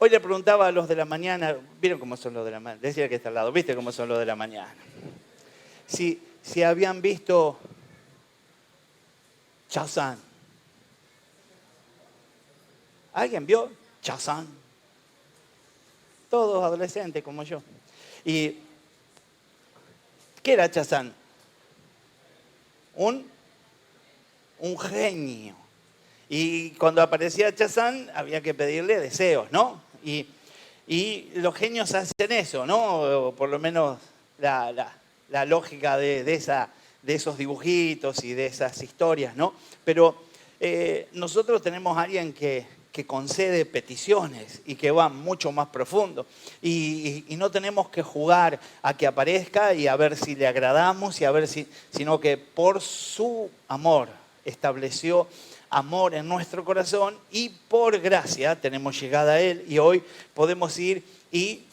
Hoy le preguntaba a los de la mañana, ¿vieron cómo son los de la mañana? Decía que está al lado, ¿viste cómo son los de la mañana? Si habían visto Shazam. ¿Alguien vio Shazam? Todos adolescentes como yo. ¿Y qué era Shazam? Un genio. Y cuando aparecía Shazam había que pedirle deseos, ¿no? Y los genios hacen eso, ¿no? O por lo menos la lógica de esos dibujitos y de esas historias, ¿no? Pero nosotros tenemos a alguien que concede peticiones y que va mucho más profundo. Y no tenemos que jugar a que aparezca y a ver si le agradamos, sino que por su amor estableció amor en nuestro corazón y por gracia tenemos llegada a Él y hoy podemos ir y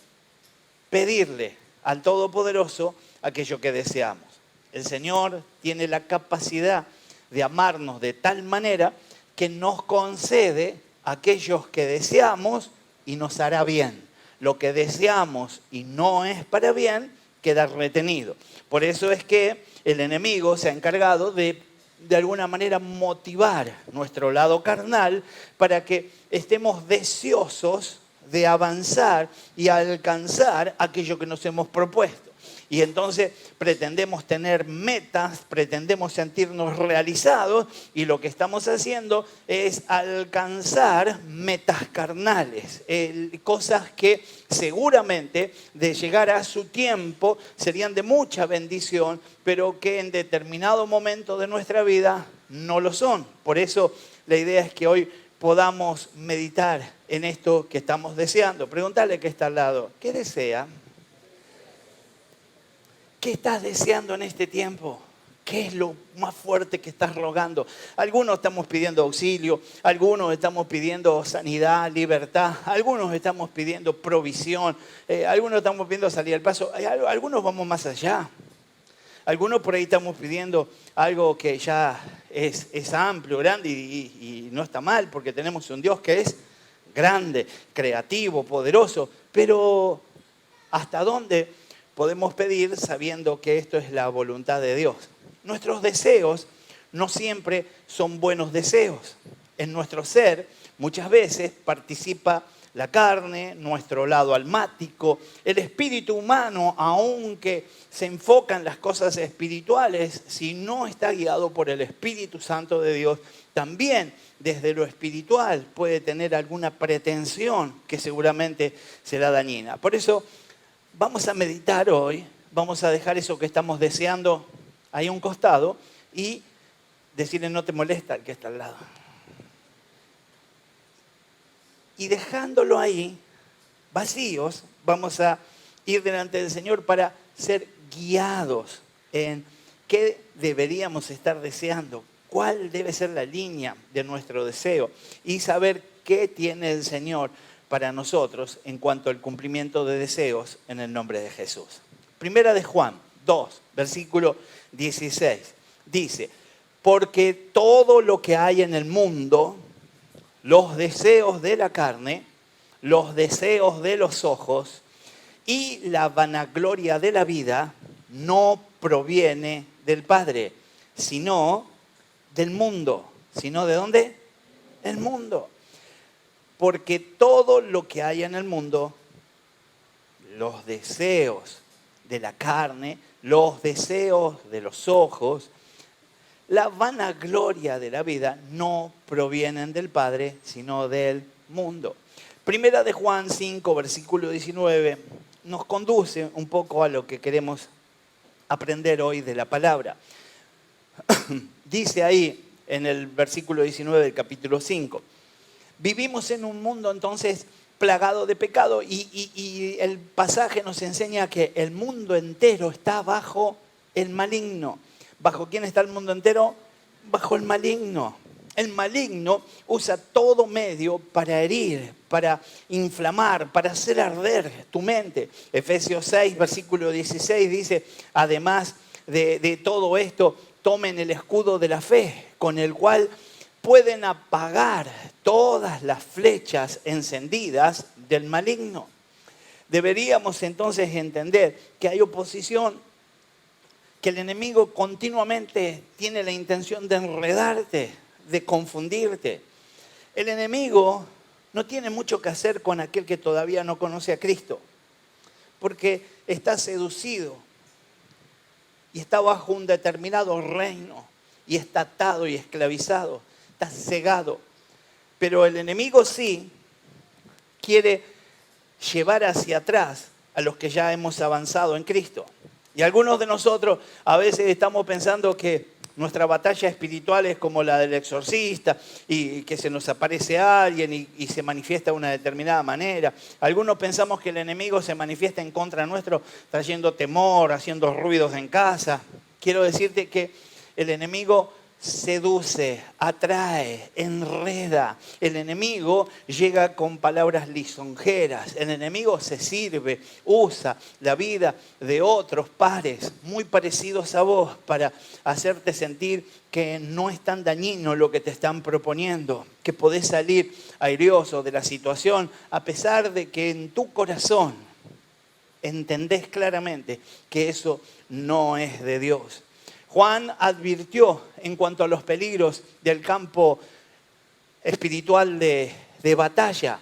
pedirle al Todopoderoso aquello que deseamos. El Señor tiene la capacidad de amarnos de tal manera que nos concede aquellos que deseamos y nos hará bien. Lo que deseamos y no es para bien queda retenido. Por eso es que el enemigo se ha encargado de alguna manera motivar nuestro lado carnal para que estemos deseosos de avanzar y alcanzar aquello que nos hemos propuesto. Y entonces pretendemos tener metas, pretendemos sentirnos realizados y lo que estamos haciendo es alcanzar metas carnales, cosas que seguramente de llegar a su tiempo serían de mucha bendición, pero que en determinado momento de nuestra vida no lo son. Por eso la idea es que hoy podamos meditar en esto que estamos deseando. Preguntarle que está al lado, ¿qué desea? ¿Qué estás deseando en este tiempo? ¿Qué es lo más fuerte que estás rogando? Algunos estamos pidiendo auxilio, algunos estamos pidiendo sanidad, libertad, algunos estamos pidiendo provisión, algunos estamos pidiendo salir al paso, algunos vamos más allá. Algunos por ahí estamos pidiendo algo que ya es amplio, grande y no está mal porque tenemos un Dios que es grande, creativo, poderoso, pero ¿hasta dónde podemos pedir sabiendo que esto es la voluntad de Dios? Nuestros deseos no siempre son buenos deseos. En nuestro ser muchas veces participa la carne, nuestro lado almático, el espíritu humano, aunque se enfoca en las cosas espirituales, si no está guiado por el Espíritu Santo de Dios, también desde lo espiritual puede tener alguna pretensión que seguramente será dañina. Por eso vamos a meditar hoy, vamos a dejar eso que estamos deseando ahí a un costado y decirle no te molesta el que está al lado. Y dejándolo ahí, vacíos, vamos a ir delante del Señor para ser guiados en qué deberíamos estar deseando, cuál debe ser la línea de nuestro deseo y saber qué tiene el Señor para nosotros en cuanto al cumplimiento de deseos en el nombre de Jesús. Primera de Juan 2, versículo 16, dice, porque todo lo que hay en el mundo, los deseos de la carne, los deseos de los ojos y la vanagloria de la vida no proviene del Padre, sino del mundo. ¿Sino de dónde? Del mundo. Porque todo lo que hay en el mundo, los deseos de la carne, los deseos de los ojos, la vanagloria de la vida no provienen del Padre, sino del mundo. Primera de Juan 5, versículo 19, nos conduce un poco a lo que queremos aprender hoy de la palabra. Dice ahí en el versículo 19 del capítulo 5, vivimos en un mundo entonces plagado de pecado y el pasaje nos enseña que el mundo entero está bajo el maligno. ¿Bajo quién está el mundo entero? Bajo el maligno. El maligno usa todo medio para herir, para inflamar, para hacer arder tu mente. Efesios 6, versículo 16 dice, además de todo esto, tomen el escudo de la fe, con el cual pueden apagar todas las flechas encendidas del maligno. Deberíamos entonces entender que hay oposición, que el enemigo continuamente tiene la intención de enredarte, de confundirte. El enemigo no tiene mucho que hacer con aquel que todavía no conoce a Cristo, porque está seducido y está bajo un determinado reino y está atado y esclavizado, está cegado. Pero el enemigo sí quiere llevar hacia atrás a los que ya hemos avanzado en Cristo. Y algunos de nosotros a veces estamos pensando que nuestra batalla espiritual es como la del exorcista y que se nos aparece alguien y se manifiesta de una determinada manera. Algunos pensamos que el enemigo se manifiesta en contra nuestro trayendo temor, haciendo ruidos en casa. Quiero decirte que el enemigo seduce, atrae, enreda. El enemigo llega con palabras lisonjeras. El enemigo se sirve, usa la vida de otros pares muy parecidos a vos para hacerte sentir que no es tan dañino lo que te están proponiendo, que podés salir airioso de la situación a pesar de que en tu corazón entendés claramente que eso no es de Dios. Juan advirtió en cuanto a los peligros del campo espiritual de batalla,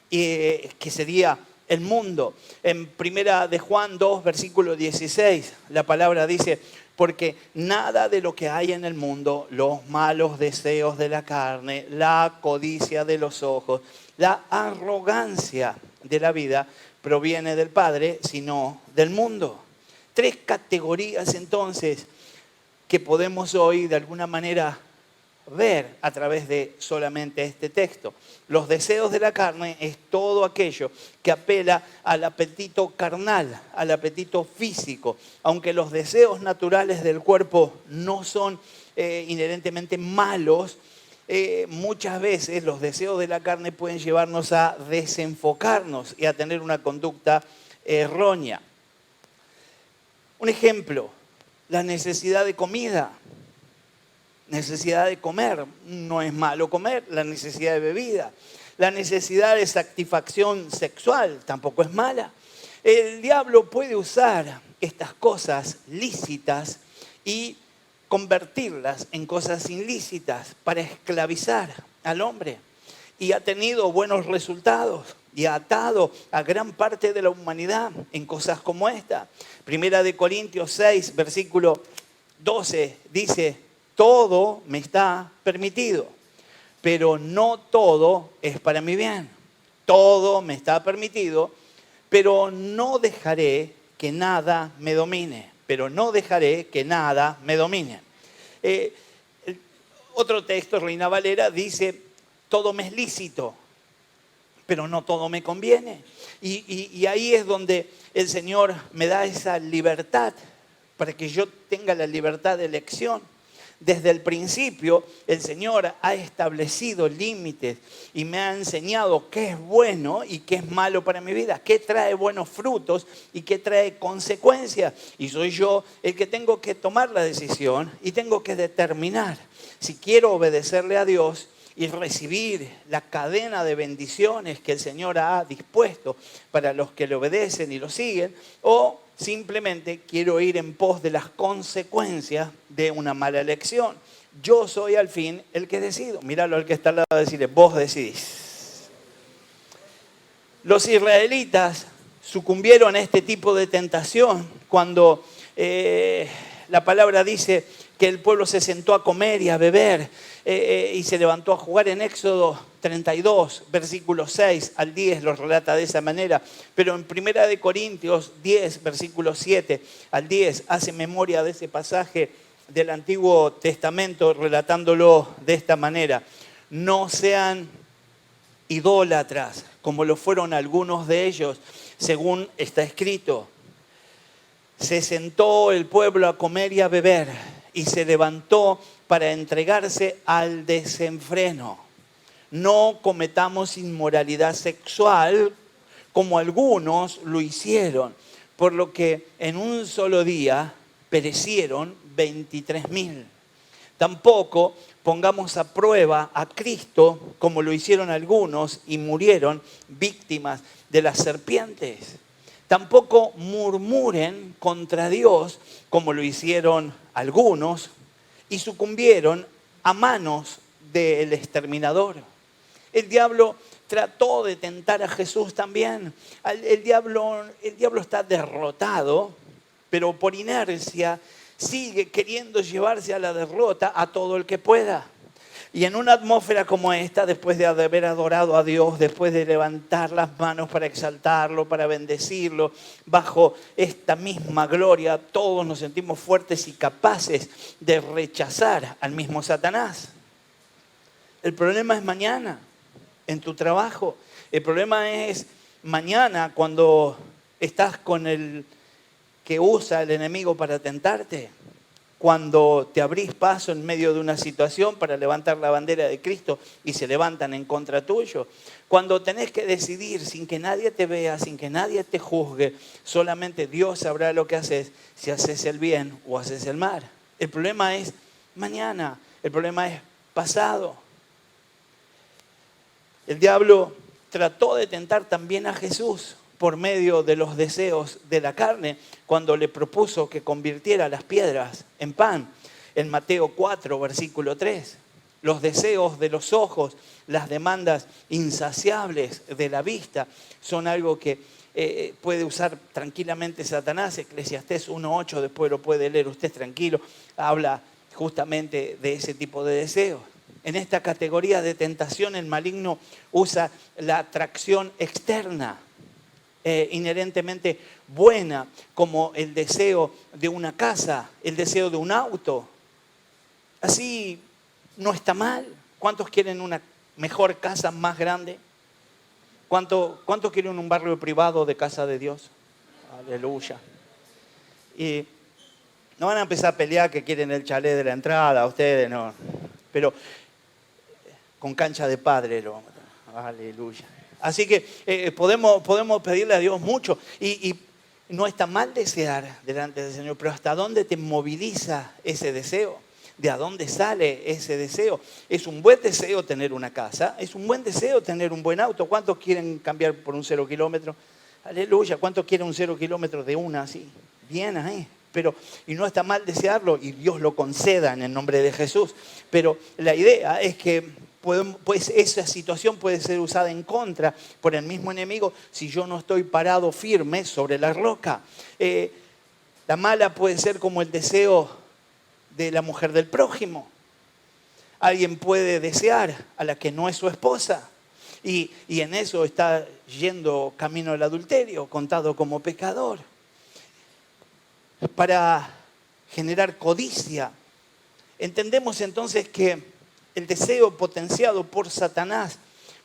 que sería el mundo. En primera de Juan 2, versículo 16, la palabra dice, porque nada de lo que hay en el mundo, los malos deseos de la carne, la codicia de los ojos, la arrogancia de la vida, proviene del Padre, sino del mundo. 3 categorías entonces que podemos hoy de alguna manera ver a través de solamente este texto. Los deseos de la carne es todo aquello que apela al apetito carnal, al apetito físico. Aunque los deseos naturales del cuerpo no son inherentemente malos, muchas veces los deseos de la carne pueden llevarnos a desenfocarnos y a tener una conducta errónea. Un ejemplo. La necesidad de comida, necesidad de comer, no es malo comer, la necesidad de bebida, la necesidad de satisfacción sexual tampoco es mala. El diablo puede usar estas cosas lícitas y convertirlas en cosas ilícitas para esclavizar al hombre. Y ha tenido buenos resultados y ha atado a gran parte de la humanidad en cosas como esta. Primera de Corintios 6, versículo 12, dice, todo me está permitido, pero no todo es para mi bien. Todo me está permitido, pero no dejaré que nada me domine. Pero no dejaré que nada me domine. Otro texto, Reina Valera, dice, todo me es lícito, pero no todo me conviene. Y ahí es donde el Señor me da esa libertad para que yo tenga la libertad de elección. Desde el principio el Señor ha establecido límites y me ha enseñado qué es bueno y qué es malo para mi vida, qué trae buenos frutos y qué trae consecuencias. Y soy yo el que tengo que tomar la decisión y tengo que determinar si quiero obedecerle a Dios y recibir la cadena de bendiciones que el Señor ha dispuesto para los que le obedecen y lo siguen, o simplemente quiero ir en pos de las consecuencias de una mala elección. Yo soy al fin el que decido. Míralo al que está al lado y decirle, vos decidís. Los israelitas sucumbieron a este tipo de tentación cuando la palabra dice que el pueblo se sentó a comer y a beber y se levantó a jugar. En Éxodo 32, versículos 6 al 10, lo relata de esa manera. Pero en 1 Corintios 10, versículos 7 al 10, hace memoria de ese pasaje del Antiguo Testamento, relatándolo de esta manera. No sean idólatras, como lo fueron algunos de ellos, según está escrito. Se sentó el pueblo a comer y a beber y se levantó para entregarse al desenfreno. No cometamos inmoralidad sexual como algunos lo hicieron, por lo que en un solo día perecieron 23,000. Tampoco pongamos a prueba a Cristo como lo hicieron algunos y murieron víctimas de las serpientes. Tampoco murmuren contra Dios como lo hicieron algunos y sucumbieron a manos del exterminador. El diablo trató de tentar a Jesús también. El diablo está derrotado, pero por inercia sigue queriendo llevarse a la derrota a todo el que pueda. Y en una atmósfera como esta, después de haber adorado a Dios, después de levantar las manos para exaltarlo, para bendecirlo, bajo esta misma gloria, todos nos sentimos fuertes y capaces de rechazar al mismo Satanás. El problema es mañana, en tu trabajo. El problema es mañana cuando estás con el que usa el enemigo para tentarte. Cuando te abrís paso en medio de una situación para levantar la bandera de Cristo y se levantan en contra tuyo. Cuando tenés que decidir sin que nadie te vea, sin que nadie te juzgue, solamente Dios sabrá lo que haces, si haces el bien o haces el mal. El problema es mañana, el problema es pasado. El diablo trató de tentar también a Jesús por medio de los deseos de la carne, cuando le propuso que convirtiera las piedras en pan. En Mateo 4, versículo 3. Los deseos de los ojos, las demandas insaciables de la vista, son algo que puede usar tranquilamente Satanás. Eclesiastés 1:8, después lo puede leer usted tranquilo, habla justamente de ese tipo de deseos. En esta categoría de tentación, el maligno usa la atracción externa, inherentemente buena, como el deseo de una casa, el deseo de un auto. Así no está mal. ¿Cuántos quieren una mejor casa más grande? ¿Cuántos quieren un barrio privado de casa de Dios? Aleluya. Y no van a empezar a pelear que quieren el chalet de la entrada, ustedes no. Pero con cancha de padre lo vamos a... Aleluya. Así que podemos pedirle a Dios mucho y no está mal desear delante del Señor, pero ¿hasta dónde te moviliza ese deseo? ¿De dónde sale ese deseo? Es un buen deseo tener una casa, es un buen deseo tener un buen auto. ¿Cuántos quieren cambiar por un 0 kilómetro? Aleluya. ¿Cuántos quieren un 0 kilómetro de una así? Bien ahí. Y no está mal desearlo y Dios lo conceda en el nombre de Jesús. Pero la idea es que pues esa situación puede ser usada en contra por el mismo enemigo si yo no estoy parado firme sobre la roca. La mala puede ser como el deseo de la mujer del prójimo. Alguien puede desear a la que no es su esposa y en eso está yendo camino al adulterio, contado como pecador. Para generar codicia. Entendemos entonces que el deseo potenciado por Satanás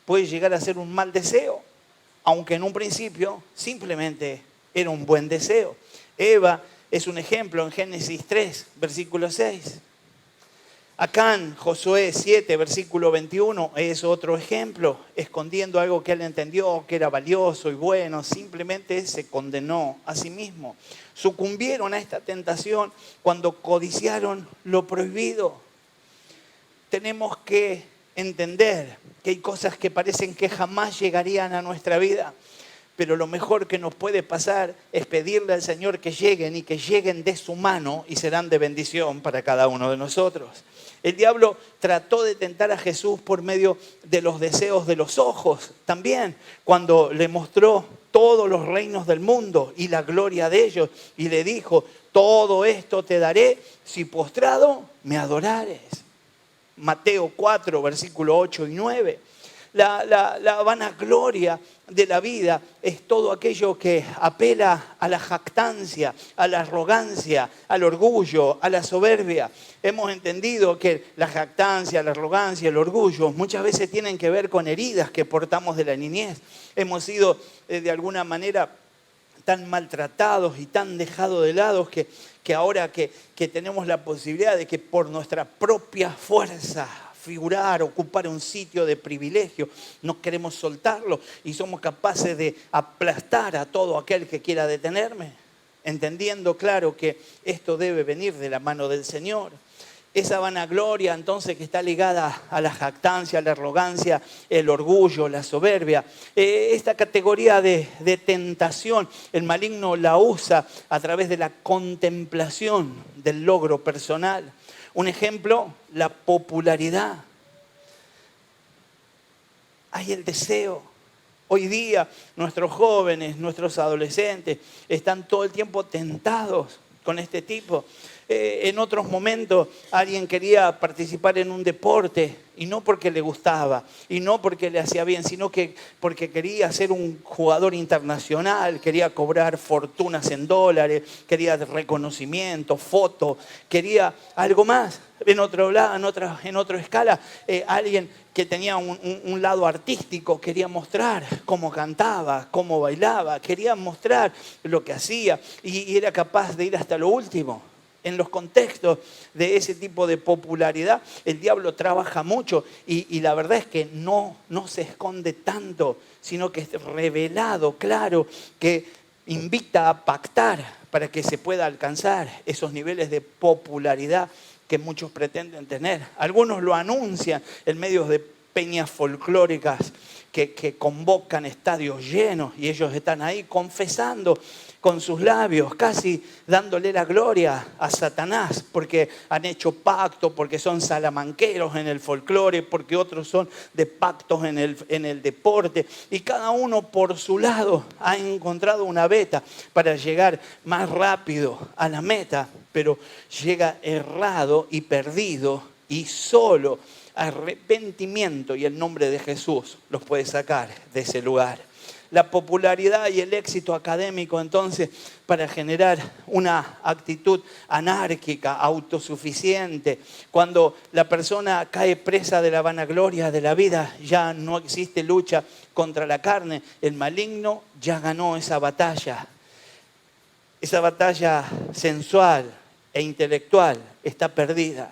puede llegar a ser un mal deseo, aunque en un principio simplemente era un buen deseo. Eva es un ejemplo en Génesis 3, versículo 6. Acán, Josué 7, versículo 21, es otro ejemplo, escondiendo algo que él entendió que era valioso y bueno, simplemente se condenó a sí mismo. Sucumbieron a esta tentación cuando codiciaron lo prohibido. Tenemos que entender que hay cosas que parecen que jamás llegarían a nuestra vida, pero lo mejor que nos puede pasar es pedirle al Señor que lleguen y que lleguen de su mano y serán de bendición para cada uno de nosotros. El diablo trató de tentar a Jesús por medio de los deseos de los ojos también, cuando le mostró todos los reinos del mundo y la gloria de ellos y le dijo: todo esto te daré si postrado me adorares. Mateo 4, versículo 8 y 9. La vanagloria de la vida es todo aquello que apela a la jactancia, a la arrogancia, al orgullo, a la soberbia. Hemos entendido que la jactancia, la arrogancia, el orgullo muchas veces tienen que ver con heridas que portamos de la niñez. Hemos sido de alguna manera tan maltratados y tan dejados de lado que ahora que tenemos la posibilidad de que por nuestra propia fuerza figurar, ocupar un sitio de privilegio, no queremos soltarlo y somos capaces de aplastar a todo aquel que quiera detenerme, entendiendo claro que esto debe venir de la mano del Señor. esa vanagloria entonces que está ligada a la jactancia, a la arrogancia, el orgullo, la soberbia. Esta categoría de tentación, el maligno la usa a través de la contemplación del logro personal. Un ejemplo, la popularidad. Hay el deseo. Hoy día nuestros jóvenes, nuestros adolescentes están todo el tiempo tentados con este tipo. En otros momentos alguien quería participar en un deporte y no porque le gustaba y no porque le hacía bien, sino que porque quería ser un jugador internacional, quería cobrar fortunas en dólares, quería reconocimiento, foto, quería algo más. En otro lado, en otra escala, alguien que tenía un lado artístico quería mostrar cómo cantaba, cómo bailaba, quería mostrar lo que hacía y era capaz de ir hasta lo último. En los contextos de ese tipo de popularidad, el diablo trabaja mucho y la verdad es que no se esconde tanto, sino que es revelado, claro, que invita a pactar para que se pueda alcanzar esos niveles de popularidad que muchos pretenden tener. Algunos lo anuncian en medios de peñas folclóricas que convocan estadios llenos y ellos están ahí confesando con sus labios, casi dándole la gloria a Satanás, porque han hecho pacto, porque son salamanqueros en el folclore, porque otros son de pactos en el deporte, y cada uno por su lado ha encontrado una veta para llegar más rápido a la meta, pero llega errado y perdido y solo arrepentimiento y el nombre de Jesús los puede sacar de ese lugar. La popularidad y el éxito académico, entonces, para generar una actitud anárquica, autosuficiente. Cuando la persona cae presa de la vanagloria de la vida, ya no existe lucha contra la carne. El maligno ya ganó esa batalla sensual e intelectual está perdida.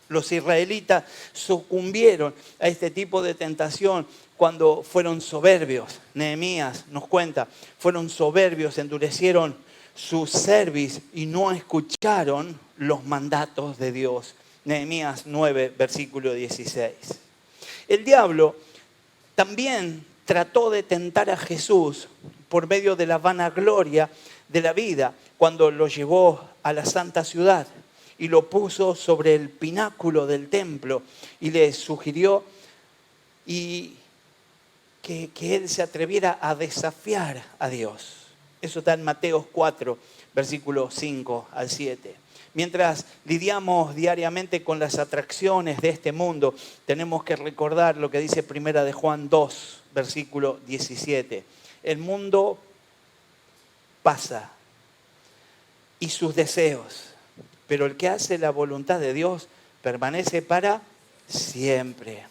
Los israelitas sucumbieron a este tipo de tentación cuando fueron soberbios. Nehemías nos cuenta, fueron soberbios, endurecieron su cerviz y no escucharon los mandatos de Dios. Nehemías 9, versículo 16. El diablo también trató de tentar a Jesús por medio de la vanagloria de la vida cuando lo llevó a la santa ciudad y lo puso sobre el pináculo del templo y le sugirió que él se atreviera a desafiar a Dios. Eso está en Mateo 4, versículos 5 al 7. Mientras lidiamos diariamente con las atracciones de este mundo, tenemos que recordar lo que dice Primera de Juan 2, versículo 17. El mundo pasa y sus deseos, pero el que hace la voluntad de Dios permanece para siempre.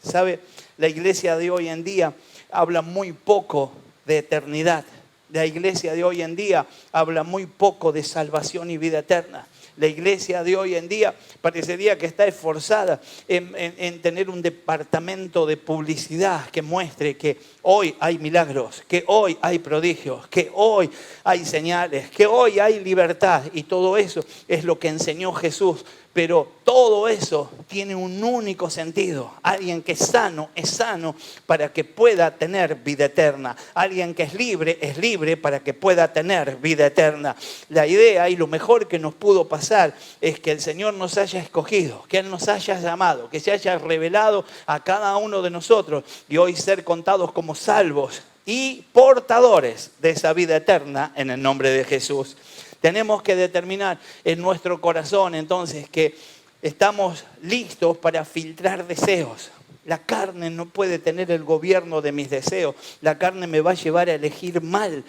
¿Sabe? La iglesia de hoy en día habla muy poco de eternidad. La iglesia de hoy en día habla muy poco de salvación y vida eterna. La iglesia de hoy en día parecería que está esforzada en tener un departamento de publicidad que muestre que hoy hay milagros, que hoy hay prodigios, que hoy hay señales, que hoy hay libertad. Y todo eso es lo que enseñó Jesús. Pero todo eso tiene un único sentido. Alguien que es sano para que pueda tener vida eterna. Alguien que es libre para que pueda tener vida eterna. La idea y lo mejor que nos pudo pasar es que el Señor nos haya escogido, que Él nos haya llamado, que se haya revelado a cada uno de nosotros y hoy ser contados como salvos y portadores de esa vida eterna en el nombre de Jesús. Tenemos que determinar en nuestro corazón entonces que estamos listos para filtrar deseos. La carne no puede tener el gobierno de mis deseos. La carne me va a llevar a elegir mal.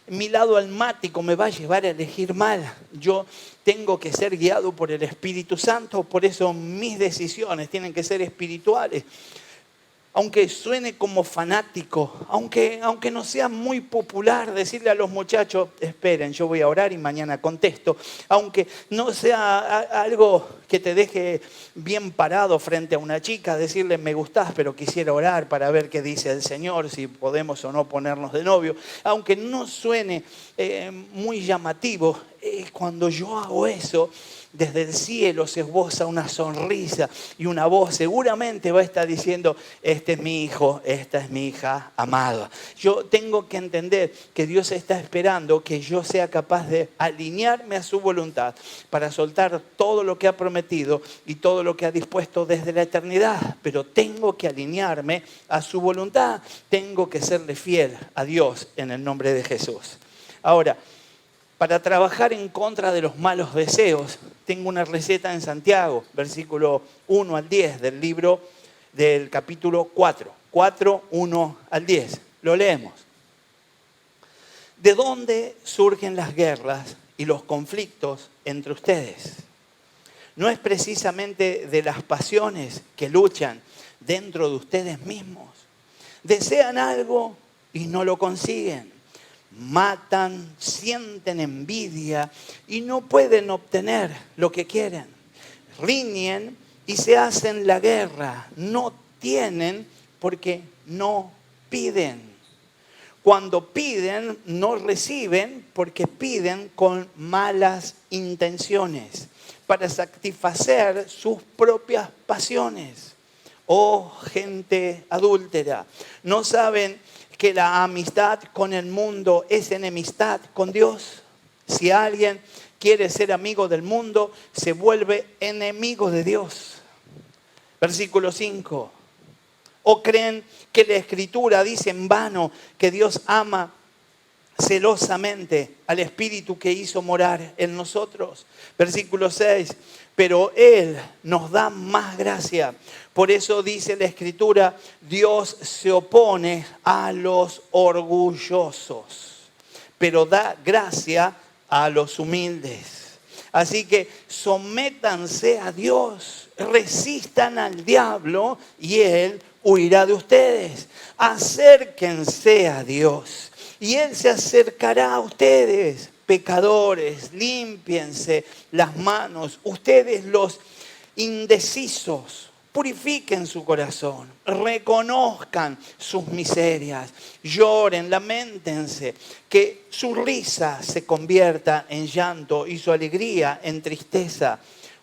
Mi lado almático me va a llevar a elegir mal. Yo tengo que ser guiado por el Espíritu Santo, por eso mis decisiones tienen que ser espirituales. Aunque suene como fanático, aunque no sea muy popular decirle a los muchachos, esperen, yo voy a orar y mañana contesto. Aunque no sea algo que te deje bien parado frente a una chica, decirle, me gustás, pero quisiera orar para ver qué dice el Señor, si podemos o no ponernos de novio. Aunque no suene muy llamativo, cuando yo hago eso, desde el cielo se esboza una sonrisa y una voz seguramente va a estar diciendo, este es mi hijo, esta es mi hija amada. Yo tengo que entender que Dios está esperando que yo sea capaz de alinearme a su voluntad para soltar todo lo que ha prometido y todo lo que ha dispuesto desde la eternidad. Pero tengo que alinearme a su voluntad. Tengo que serle fiel a Dios en el nombre de Jesús. Ahora, para trabajar en contra de los malos deseos, tengo una receta en Santiago, versículo 1 al 10 del libro del capítulo 4. 4, 1 al 10. Lo leemos. ¿De dónde surgen las guerras y los conflictos entre ustedes? ¿No es precisamente de las pasiones que luchan dentro de ustedes mismos? Desean algo y no lo consiguen. Matan, sienten envidia y no pueden obtener lo que quieren. Riñen y se hacen la guerra. No tienen porque no piden. Cuando piden, no reciben porque piden con malas intenciones para satisfacer sus propias pasiones. Oh, gente adúltera, ¿no saben que la amistad con el mundo es enemistad con Dios? Si alguien quiere ser amigo del mundo, se vuelve enemigo de Dios. Versículo 5. ¿O creen que la Escritura dice en vano que Dios ama celosamente al Espíritu que hizo morar en nosotros? Versículo 6. Pero Él nos da más gracia. Por eso dice la Escritura, Dios se opone a los orgullosos, pero da gracia a los humildes. Así que sométanse a Dios, resistan al diablo y Él huirá de ustedes. Acérquense a Dios y Él se acercará a ustedes. Pecadores, límpiense las manos. Ustedes los indecisos, purifiquen su corazón. Reconozcan sus miserias. Lloren, lamentense. Que su risa se convierta en llanto y su alegría en tristeza.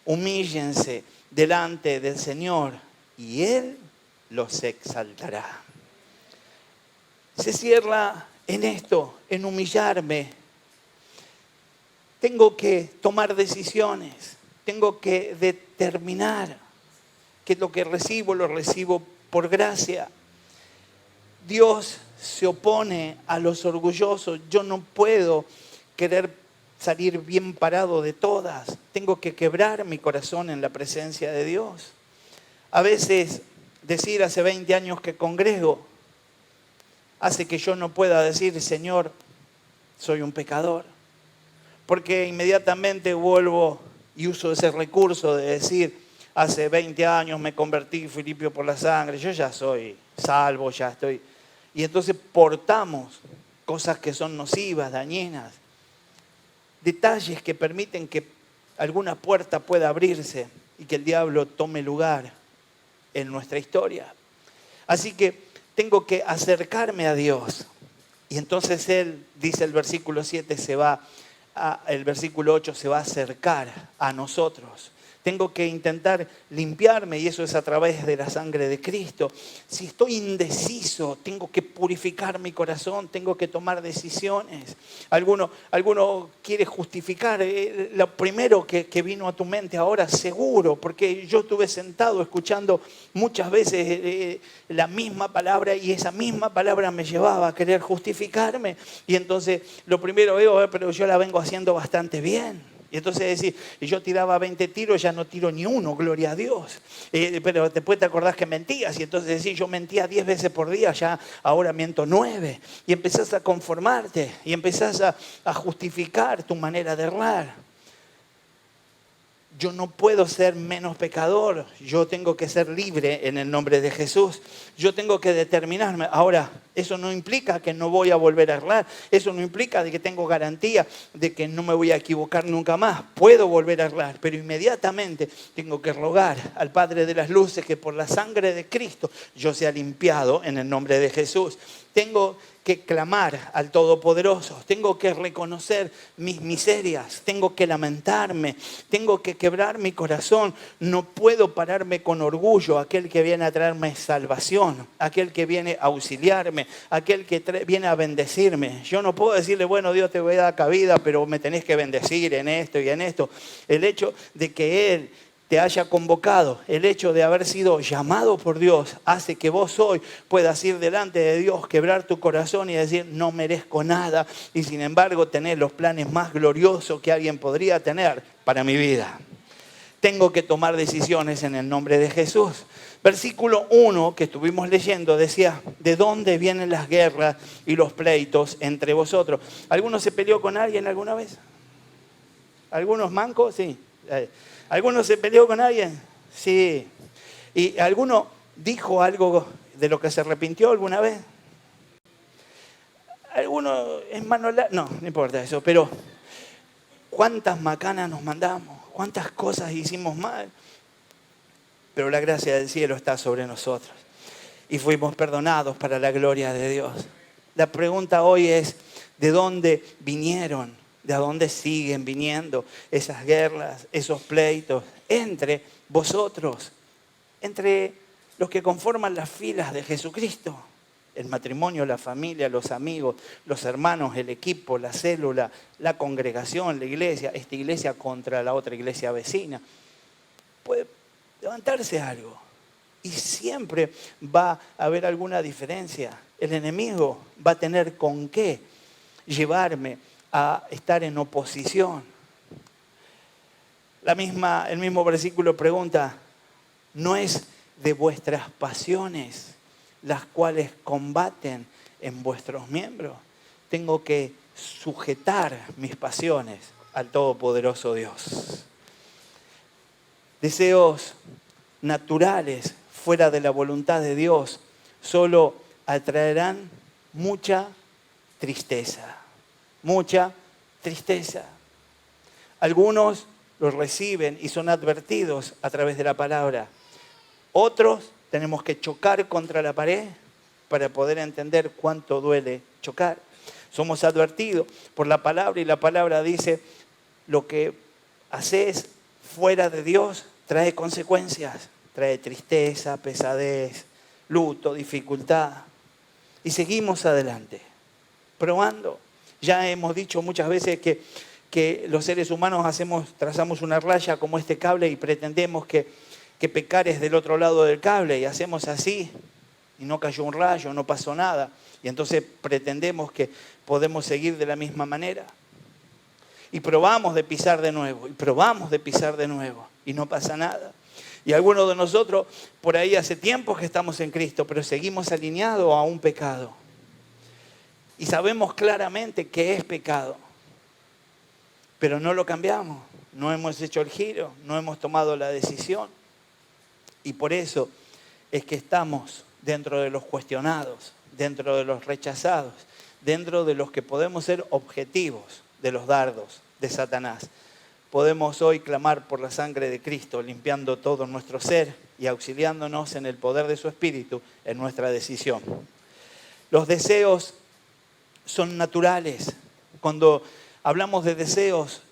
Humíllense delante del Señor y Él los exaltará. Se cierra en esto, en humillarme. Tengo que tomar decisiones, tengo que determinar que lo que recibo, lo recibo por gracia. Dios se opone a los orgullosos. Yo no puedo querer salir bien parado de todas. Tengo que quebrar mi corazón en la presencia de Dios. A veces decir hace 20 años que congrego hace que yo no pueda decir, Señor, soy un pecador. Porque inmediatamente vuelvo y uso ese recurso de decir, hace 20 años me convertí, fui limpio por la sangre, yo ya soy salvo, ya estoy. Y entonces portamos cosas que son nocivas, dañinas, detalles que permiten que alguna puerta pueda abrirse y que el diablo tome lugar en nuestra historia. Así que tengo que acercarme a Dios. Y entonces Él, dice el versículo 7, el versículo 8 se va a acercar a nosotros. Tengo que intentar limpiarme y eso es a través de la sangre de Cristo. Si estoy indeciso, tengo que purificar mi corazón, tengo que tomar decisiones. Alguno quiere justificar lo primero que vino a tu mente ahora, seguro, porque yo estuve sentado escuchando muchas veces la misma palabra y esa misma palabra me llevaba a querer justificarme. Y entonces lo primero veo, pero yo la vengo haciendo bastante bien. Y entonces decir, yo tiraba 20 tiros, ya no tiro ni uno, gloria a Dios. Pero después te acordás que mentías y entonces decís, yo mentía 10 veces por día, ya ahora miento 9. Y empezás a conformarte y empezás a justificar tu manera de errar. Yo no puedo ser menos pecador, yo tengo que ser libre en el nombre de Jesús. Yo tengo que determinarme. Ahora, eso no implica que no voy a volver a errar. Eso no implica de que tengo garantía de que no me voy a equivocar nunca más. Puedo volver a errar, pero inmediatamente tengo que rogar al Padre de las Luces que por la sangre de Cristo yo sea limpiado en el nombre de Jesús. tengo que clamar al Todopoderoso, tengo que reconocer mis miserias, tengo que lamentarme, tengo que quebrar mi corazón. No puedo pararme con orgullo, aquel que viene a traerme salvación, aquel que viene a auxiliarme, aquel que viene a bendecirme. Yo no puedo decirle, bueno, Dios te voy a dar cabida, pero me tenés que bendecir en esto y en esto. El hecho de que Él te haya convocado, el hecho de haber sido llamado por Dios, hace que vos hoy puedas ir delante de Dios, quebrar tu corazón y decir, no merezco nada, y sin embargo tener los planes más gloriosos que alguien podría tener para mi vida. Tengo que tomar decisiones en el nombre de Jesús. Versículo 1 que estuvimos leyendo decía, ¿de dónde vienen las guerras y los pleitos entre vosotros? ¿Alguno se peleó con alguien alguna vez? ¿Algunos mancos? Sí. ¿Alguno se peleó con alguien? Sí. ¿Y alguno dijo algo de lo que se arrepintió alguna vez? ¿Alguno es mano larga? No, no importa eso, pero ¿cuántas macanas nos mandamos? ¿Cuántas cosas hicimos mal? Pero la gracia del cielo está sobre nosotros y fuimos perdonados para la gloria de Dios. La pregunta hoy es, ¿de dónde vinieron? ¿De dónde siguen viniendo esas guerras, esos pleitos entre vosotros, entre los que conforman las filas de Jesucristo? El matrimonio, la familia, los amigos, los hermanos, el equipo, la célula, la congregación, la iglesia, esta iglesia contra la otra iglesia vecina. Puede levantarse algo y siempre va a haber alguna diferencia. El enemigo va a tener con qué llevarme a estar en oposición. El mismo versículo pregunta, ¿no es de vuestras pasiones las cuales combaten en vuestros miembros? Tengo que sujetar mis pasiones al Todopoderoso Dios. Deseos naturales fuera de la voluntad de Dios solo atraerán mucha tristeza. Mucha tristeza. Algunos los reciben y son advertidos a través de la palabra. Otros tenemos que chocar contra la pared para poder entender cuánto duele chocar. Somos advertidos por la palabra y la palabra dice, lo que haces fuera de Dios trae consecuencias, trae tristeza, pesadez, luto, dificultad. Y seguimos adelante, probando. Ya hemos dicho muchas veces que los seres humanos trazamos una raya como este cable y pretendemos que pecar es del otro lado del cable y hacemos así y no cayó un rayo, no pasó nada. Y entonces pretendemos que podemos seguir de la misma manera. Y probamos de pisar de nuevo, y probamos de pisar de nuevo y no pasa nada. Y algunos de nosotros por ahí hace tiempo que estamos en Cristo, pero seguimos alineados a un pecado. Y sabemos claramente que es pecado, pero no lo cambiamos, no hemos hecho el giro, no hemos tomado la decisión. Y por eso es que estamos dentro de los cuestionados, dentro de los rechazados, dentro de los que podemos ser objetivos de los dardos de Satanás. Podemos hoy clamar por la sangre de Cristo, limpiando todo nuestro ser y auxiliándonos en el poder de su Espíritu en nuestra decisión. Los deseos son naturales. Cuando hablamos de deseos,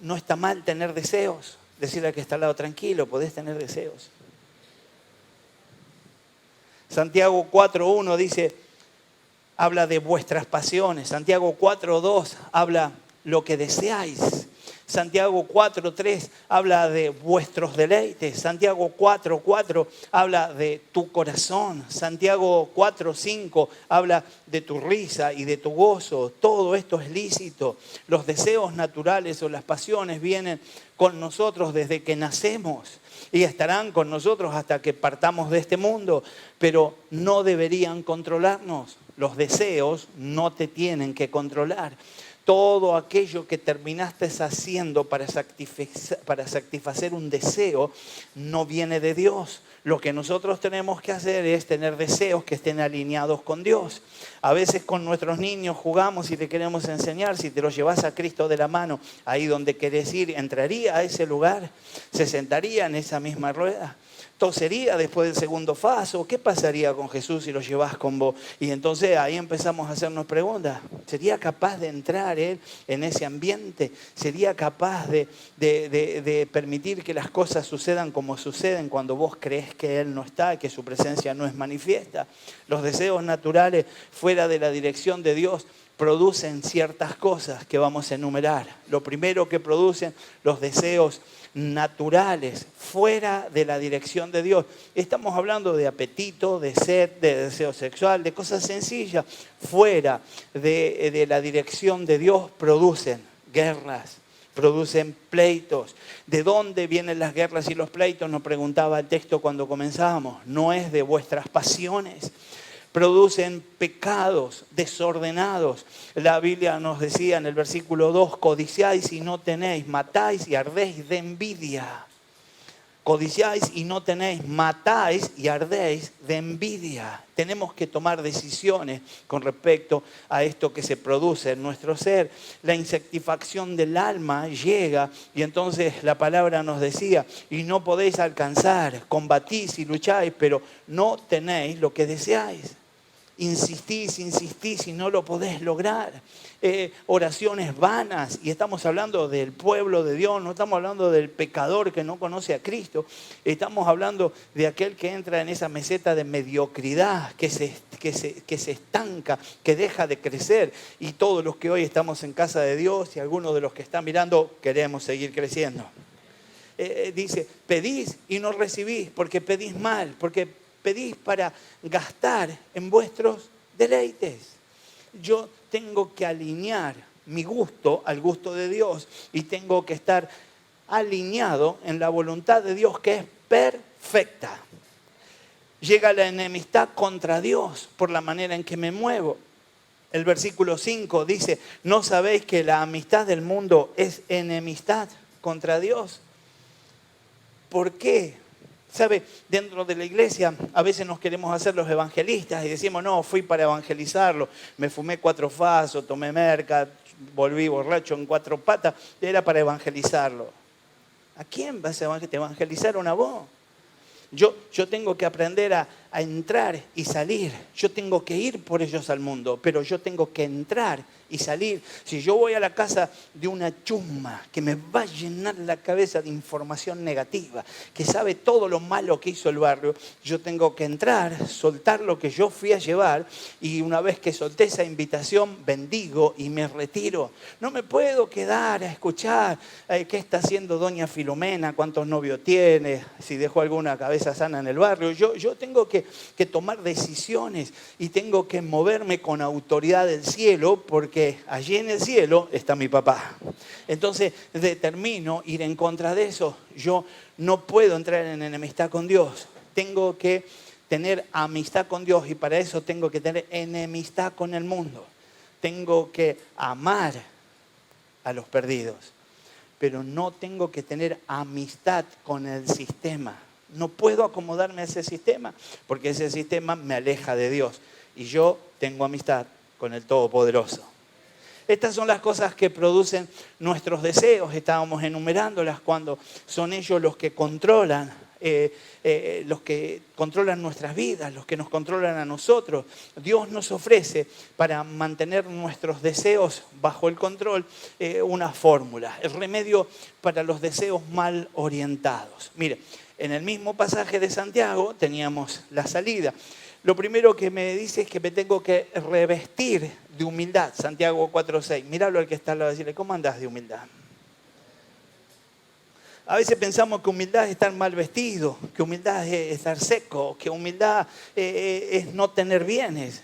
no está mal tener deseos. Decirle al que está al lado, tranquilo, podés tener deseos. Santiago 4.1 dice, habla de vuestras pasiones. Santiago 4.2 habla lo que deseáis. Santiago 4.3 habla de vuestros deleites. Santiago 4.4 habla de tu corazón. Santiago 4.5 habla de tu risa y de tu gozo. Todo esto es lícito. Los deseos naturales o las pasiones vienen con nosotros desde que nacemos y estarán con nosotros hasta que partamos de este mundo, pero no deberían controlarnos. Los deseos no te tienen que controlar. Todo aquello que terminaste haciendo para satisfacer un deseo no viene de Dios. Lo que nosotros tenemos que hacer es tener deseos que estén alineados con Dios. A veces con nuestros niños jugamos y le queremos enseñar, si te lo llevas a Cristo de la mano, ahí donde querés ir, entraría a ese lugar, se sentaría en esa misma rueda. ¿Tosería después del segundo paso? ¿Qué pasaría con Jesús si lo llevas con vos? Y entonces ahí empezamos a hacernos preguntas. ¿Sería capaz de entrar Él en ese ambiente? ¿Sería capaz de permitir que las cosas sucedan como suceden cuando vos crees que Él no está, que su presencia no es manifiesta? Los deseos naturales fuera de la dirección de Dios producen ciertas cosas que vamos a enumerar. Lo primero que producen los deseos naturales, fuera de la dirección de Dios. Estamos hablando de apetito, de sed, de deseo sexual, de cosas sencillas. Fuera de la dirección de Dios producen guerras, producen pleitos. ¿De dónde vienen las guerras y los pleitos? Nos preguntaba el texto cuando comenzábamos. No es de vuestras pasiones. Producen pecados desordenados. La Biblia nos decía en el versículo 2, codiciáis y no tenéis, matáis y ardéis de envidia. Codiciáis y no tenéis, matáis y ardéis de envidia. Tenemos que tomar decisiones con respecto a esto que se produce en nuestro ser. La insatisfacción del alma llega y entonces la palabra nos decía, y no podéis alcanzar, combatís y lucháis, pero no tenéis lo que deseáis. Insistís y no lo podés lograr. Oraciones vanas, y estamos hablando del pueblo de Dios, no estamos hablando del pecador que no conoce a Cristo, estamos hablando de aquel que entra en esa meseta de mediocridad, que se estanca, que deja de crecer. Y todos los que hoy estamos en casa de Dios y algunos de los que están mirando queremos seguir creciendo. Dice, pedís y no recibís porque pedís mal, porque pedís para gastar en vuestros deleites. Yo tengo que alinear mi gusto al gusto de Dios y tengo que estar alineado en la voluntad de Dios, que es perfecta. Llega la enemistad contra Dios por la manera en que me muevo. El versículo 5 dice, ¿no sabéis que la amistad del mundo es enemistad contra Dios? ¿Por qué? ¿Sabe? Dentro de la iglesia a veces nos queremos hacer los evangelistas y decimos, no, fui para evangelizarlo, me fumé 4 fasos, tomé merca, volví borracho en 4 patas, era para evangelizarlo. ¿A quién vas a evangelizar? ¿Te evangelizaron a vos? Yo tengo que aprender a entrar y salir. Yo tengo que ir por ellos al mundo, pero yo tengo que entrar y salir. Si yo voy a la casa de una chusma que me va a llenar la cabeza de información negativa, que sabe todo lo malo que hizo el barrio, yo tengo que entrar, soltar lo que yo fui a llevar, y una vez que solté esa invitación, bendigo y me retiro. No me puedo quedar a escuchar qué está haciendo doña Filomena, cuántos novios tiene, si dejó alguna cabeza sana en el barrio. Yo tengo que tomar decisiones y tengo que moverme con autoridad del cielo, porque allí en el cielo está mi papá. Entonces determino ir en contra de eso. Yo no puedo entrar en enemistad con Dios. Tengo que tener amistad con Dios y para eso tengo que tener enemistad con el mundo. Tengo que amar a los perdidos, pero no tengo que tener amistad con el sistema. No puedo acomodarme a ese sistema porque ese sistema me aleja de Dios y yo tengo amistad con el Todopoderoso. Estas son las cosas que producen nuestros deseos. Estábamos enumerándolas cuando son ellos los que controlan nuestras vidas, los que nos controlan a nosotros. Dios nos ofrece, para mantener nuestros deseos bajo el control, una fórmula, el remedio para los deseos mal orientados. Mire, en el mismo pasaje de Santiago teníamos la salida. Lo primero que me dice es que me tengo que revestir de humildad. Santiago 4:6. Míralo al que está al lado y decirle, ¿cómo andás de humildad? A veces pensamos que humildad es estar mal vestido, que humildad es estar seco, que humildad es no tener bienes.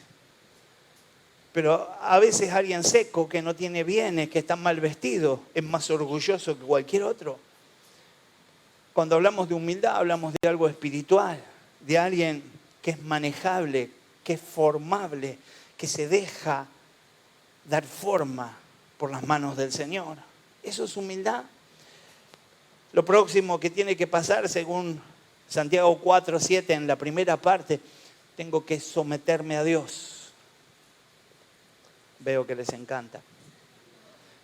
Pero a veces alguien seco que no tiene bienes, que está mal vestido, es más orgulloso que cualquier otro. Cuando hablamos de humildad, hablamos de algo espiritual, de alguien que es manejable, que es formable, que se deja dar forma por las manos del Señor. Eso es humildad. Lo próximo que tiene que pasar, según Santiago 4:7, en la primera parte, tengo que someterme a Dios. Veo que les encanta.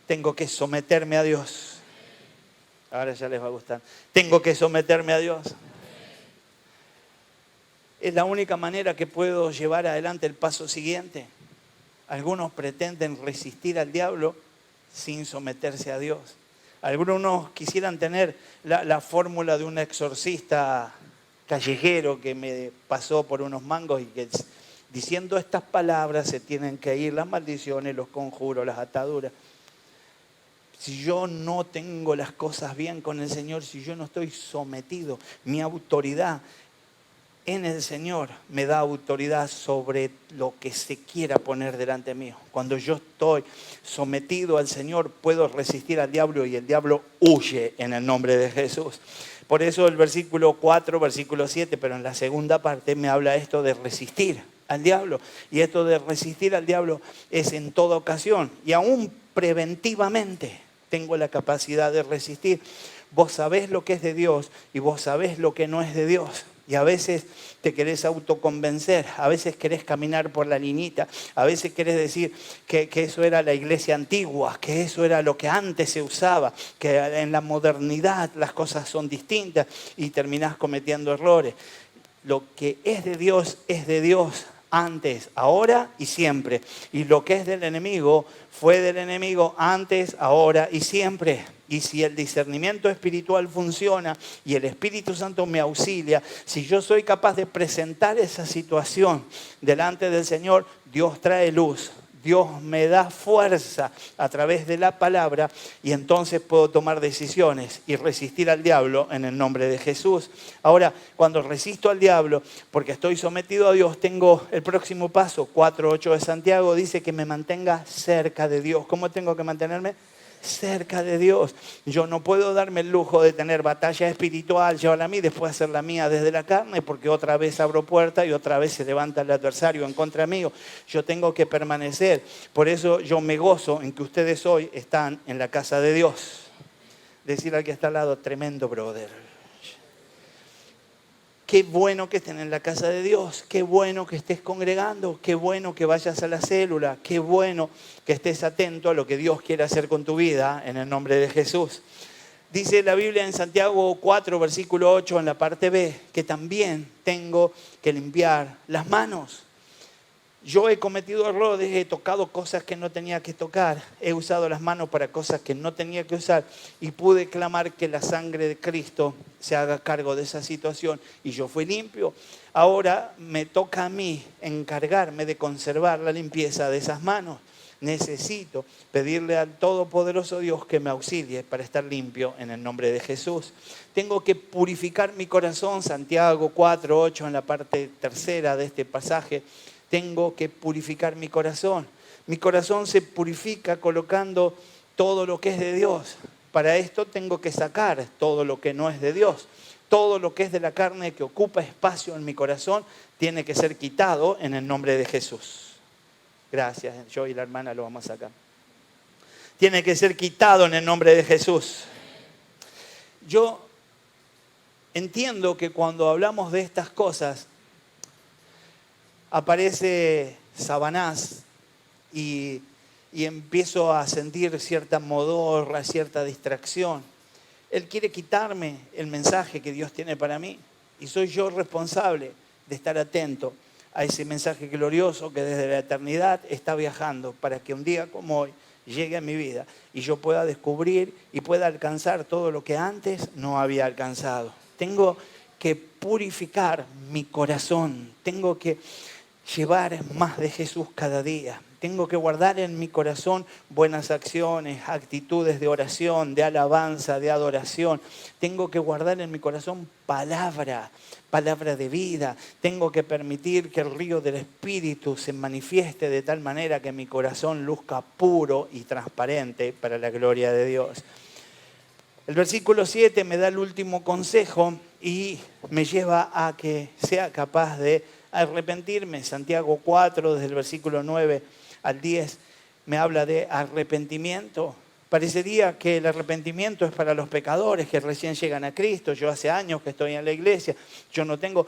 Tengo que someterme a Dios. Ahora ya les va a gustar. Tengo que someterme a Dios. es la única manera que puedo llevar adelante el paso siguiente. Algunos pretenden resistir al diablo sin someterse a Dios. Algunos quisieran tener la fórmula de un exorcista callejero que me pasó por unos mangos y que diciendo estas palabras se tienen que ir las maldiciones, los conjuros, las ataduras. Si yo no tengo las cosas bien con el Señor, si yo no estoy sometido, mi autoridad en el Señor me da autoridad sobre lo que se quiera poner delante mío. Cuando yo estoy sometido al Señor, puedo resistir al diablo y el diablo huye en el nombre de Jesús. Por eso el versículo 4, versículo 7, pero en la segunda parte me habla esto de resistir al diablo. Y esto de resistir al diablo es en toda ocasión y aún preventivamente tengo la capacidad de resistir. Vos sabés lo que es de Dios y vos sabés lo que no es de Dios. Y a veces te querés autoconvencer, a veces querés caminar por la linita, a veces querés decir que eso era la iglesia antigua, que eso era lo que antes se usaba, que en la modernidad las cosas son distintas y terminás cometiendo errores. Lo que es de Dios antes, ahora y siempre. Y lo que es del enemigo fue del enemigo antes, ahora y siempre. Y si el discernimiento espiritual funciona y el Espíritu Santo me auxilia, si yo soy capaz de presentar esa situación delante del Señor, Dios trae luz. Dios me da fuerza a través de la palabra y entonces puedo tomar decisiones y resistir al diablo en el nombre de Jesús. Ahora, cuando resisto al diablo, porque estoy sometido a Dios, tengo el próximo paso, 4:8 de Santiago, dice que me mantenga cerca de Dios. ¿Cómo tengo que mantenerme? Cerca de Dios. Yo no puedo darme el lujo de tener batalla espiritual, llévala a mí, después hacer la mía desde la carne, porque otra vez abro puerta y otra vez se levanta el adversario en contra mío. Yo tengo que permanecer. Por eso yo me gozo en que ustedes hoy están en la casa de Dios. Decir al que está al lado, tremendo brother. Qué bueno que estén en la casa de Dios, qué bueno que estés congregando, qué bueno que vayas a la célula, qué bueno que estés atento a lo que Dios quiere hacer con tu vida en el nombre de Jesús. Dice la Biblia en Santiago 4, versículo 8, en la parte B, que también tengo que limpiar las manos. Yo he cometido errores, he tocado cosas que no tenía que tocar, he usado las manos para cosas que no tenía que usar y pude clamar que la sangre de Cristo se haga cargo de esa situación y yo fui limpio. Ahora me toca a mí encargarme de conservar la limpieza de esas manos. Necesito pedirle al Todopoderoso Dios que me auxilie para estar limpio en el nombre de Jesús. Tengo que purificar mi corazón, Santiago 4, 8 en la parte tercera de este pasaje. Tengo que purificar mi corazón. Mi corazón se purifica colocando todo lo que es de Dios. Para esto tengo que sacar todo lo que no es de Dios. Todo lo que es de la carne que ocupa espacio en mi corazón tiene que ser quitado en el nombre de Jesús. Gracias, yo y la hermana lo vamos a sacar. Tiene que ser quitado en el nombre de Jesús. Yo entiendo que cuando hablamos de estas cosas, aparece Sabanás y empiezo a sentir cierta modorra, cierta distracción. Él quiere quitarme el mensaje que Dios tiene para mí y soy yo responsable de estar atento a ese mensaje glorioso que desde la eternidad está viajando para que un día como hoy llegue a mi vida y yo pueda descubrir y pueda alcanzar todo lo que antes no había alcanzado. Tengo que purificar mi corazón, tengo que llevar más de Jesús cada día. Tengo que guardar en mi corazón buenas acciones, actitudes de oración, de alabanza, de adoración. Tengo que guardar en mi corazón palabra de vida. Tengo que permitir que el río del Espíritu se manifieste de tal manera que mi corazón luzca puro y transparente para la gloria de Dios. El versículo 7 me da el último consejo y me lleva a que sea capaz de arrepentirme. Santiago 4, desde el versículo 9 al 10, me habla de arrepentimiento. Parecería que el arrepentimiento es para los pecadores que recién llegan a Cristo. Yo hace años que estoy en la iglesia, yo no tengo,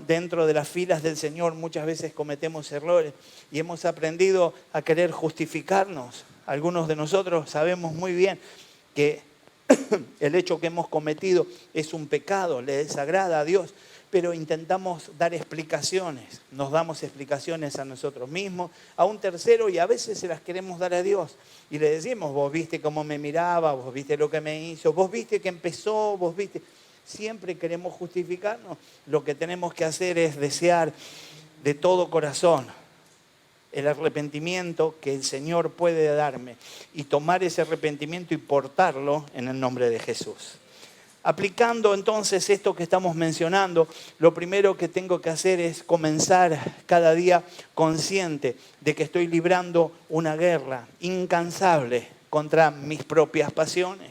dentro de las filas del Señor muchas veces cometemos errores y hemos aprendido a querer justificarnos. Algunos de nosotros sabemos muy bien que el hecho que hemos cometido es un pecado, le desagrada a Dios. pero intentamos dar explicaciones. Nos damos explicaciones a nosotros mismos, a un tercero, y a veces se las queremos dar a Dios. Y le decimos, vos viste cómo me miraba, vos viste lo que me hizo, vos viste que empezó, vos viste. Siempre queremos justificarnos. Lo que tenemos que hacer es desear de todo corazón el arrepentimiento que el Señor puede darme y tomar ese arrepentimiento y portarlo en el nombre de Jesús. Aplicando entonces esto que estamos mencionando, lo primero que tengo que hacer es comenzar cada día consciente de que estoy librando una guerra incansable contra mis propias pasiones.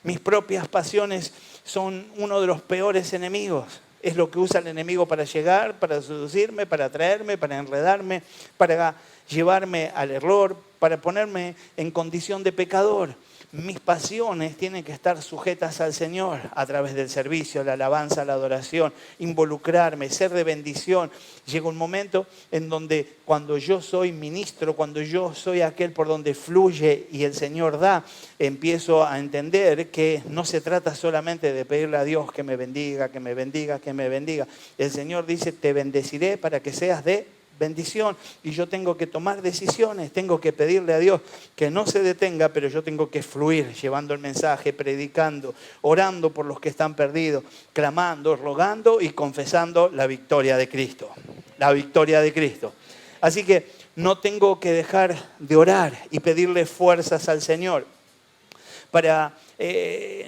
Mis propias pasiones son uno de los peores enemigos. Es lo que usa el enemigo para llegar, para seducirme, para atraerme, para enredarme, para llevarme al error, para ponerme en condición de pecador. Mis pasiones tienen que estar sujetas al Señor a través del servicio, la alabanza, la adoración, involucrarme, ser de bendición. Llega un momento en donde cuando yo soy ministro, cuando yo soy aquel por donde fluye y el Señor da, empiezo a entender que no se trata solamente de pedirle a Dios que me bendiga, que me bendiga, que me bendiga. El Señor dice, te bendeciré para que seas de bendición, y yo tengo que tomar decisiones, tengo que pedirle a Dios que no se detenga, pero yo tengo que fluir llevando el mensaje, predicando, orando por los que están perdidos, clamando, rogando y confesando la victoria de Cristo, la victoria de Cristo. Así que no tengo que dejar de orar y pedirle fuerzas al Señor para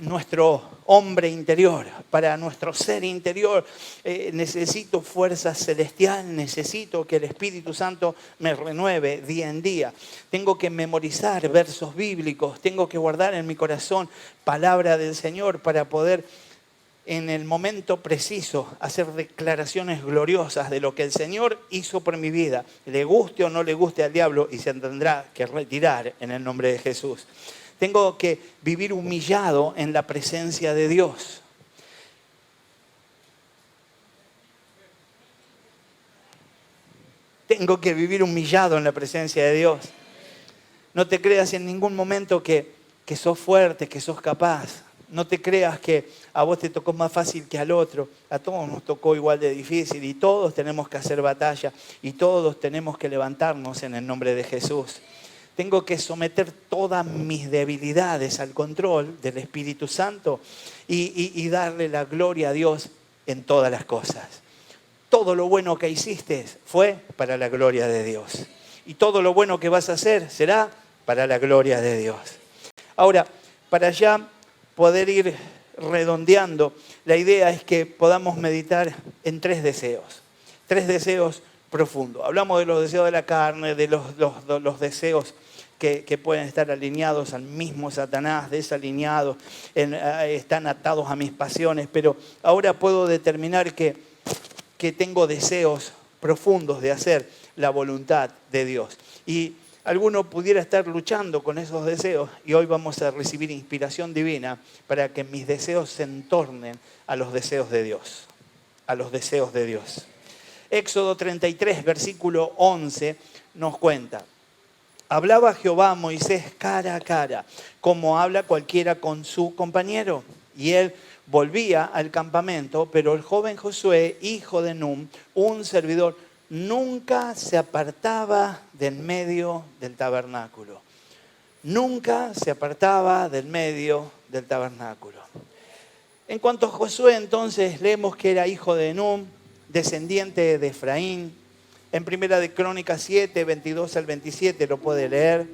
nuestro hombre interior, para nuestro ser interior. Necesito fuerza celestial, necesito que el Espíritu Santo me renueve día en día. Tengo que memorizar versos bíblicos, tengo que guardar en mi corazón palabra del Señor para poder en el momento preciso hacer declaraciones gloriosas de lo que el Señor hizo por mi vida. Le guste o no le guste al diablo, y se tendrá que retirar en el nombre de Jesús. Tengo que vivir humillado en la presencia de Dios. Tengo que vivir humillado en la presencia de Dios. No te creas en ningún momento que sos fuerte, que sos capaz. No te creas que a vos te tocó más fácil que al otro. A todos nos tocó igual de difícil y todos tenemos que hacer batalla y todos tenemos que levantarnos en el nombre de Jesús. Tengo que someter todas mis debilidades al control del Espíritu Santo y darle la gloria a Dios en todas las cosas. Todo lo bueno que hiciste fue para la gloria de Dios. Y todo lo bueno que vas a hacer será para la gloria de Dios. Ahora, para ya poder ir redondeando, la idea es que podamos meditar en tres deseos profundos. Hablamos de los deseos de la carne, de los deseos que pueden estar alineados al mismo Satanás, desalineados, están atados a mis pasiones, pero ahora puedo determinar que tengo deseos profundos de hacer la voluntad de Dios. Y alguno pudiera estar luchando con esos deseos, y hoy vamos a recibir inspiración divina para que mis deseos se entornen a los deseos de Dios, a los deseos de Dios. Éxodo 33, versículo 11, nos cuenta: hablaba Jehová a Moisés cara a cara, como habla cualquiera con su compañero. Y él volvía al campamento, pero el joven Josué, hijo de Nun, un servidor, nunca se apartaba del medio del tabernáculo. Nunca se apartaba del medio del tabernáculo. En cuanto a Josué, entonces, leemos que era hijo de Nun, descendiente de Efraín. En Primera de Crónicas 7, 22 al 27 lo puede leer.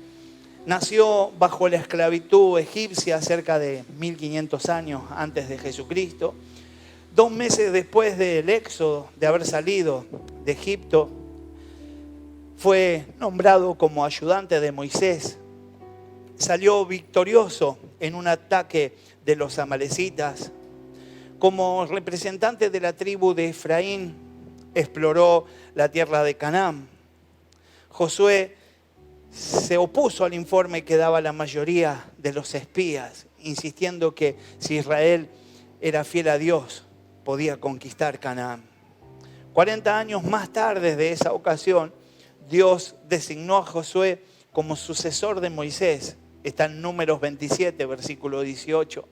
Nació bajo la esclavitud egipcia cerca de 1500 años antes de Jesucristo. 2 meses después del éxodo, de haber salido de Egipto, fue nombrado como ayudante de Moisés. Salió victorioso en un ataque de los amalecitas. Como representante de la tribu de Efraín, exploró la tierra de Canaán. Josué se opuso al informe que daba la mayoría de los espías, insistiendo que si Israel era fiel a Dios, podía conquistar Canaán. 40 años más tarde de esa ocasión, Dios designó a Josué como sucesor de Moisés. Está en Números 27, versículo 18.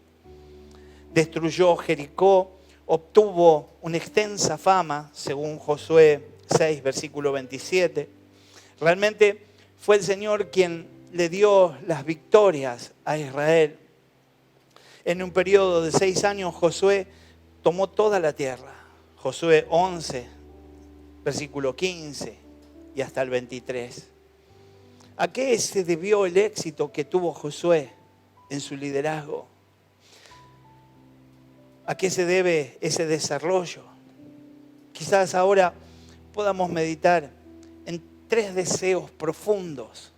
Destruyó Jericó, obtuvo una extensa fama, según Josué 6, versículo 27. Realmente fue el Señor quien le dio las victorias a Israel. En un periodo de 6 años, Josué tomó toda la tierra. Josué 11, versículo 15 y hasta el 23. ¿A qué se debió el éxito que tuvo Josué en su liderazgo? ¿A qué se debe ese desarrollo? Quizás ahora podamos meditar en 3 deseos profundos.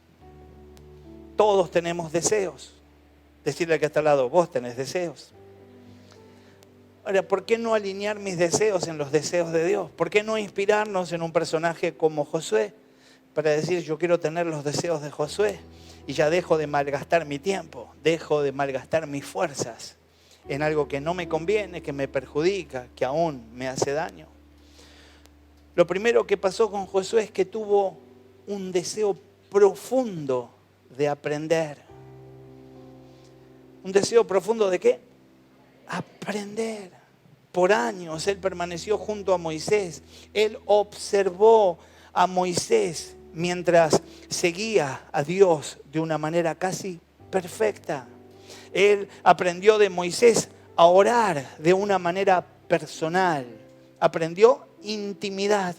Todos tenemos deseos. Decirle al que está al lado, vos tenés deseos. Ahora, ¿por qué no alinear mis deseos en los deseos de Dios? ¿Por qué no inspirarnos en un personaje como Josué para decir, yo quiero tener los deseos de Josué y ya dejo de malgastar mi tiempo, dejo de malgastar mis fuerzas en algo que no me conviene, que me perjudica, que aún me hace daño? Lo primero que pasó con Josué es que tuvo un deseo profundo de aprender. ¿Un deseo profundo de qué? Aprender. Por años él permaneció junto a Moisés. Él observó a Moisés mientras seguía a Dios de una manera casi perfecta. Él aprendió de Moisés a orar de una manera personal. Aprendió intimidad.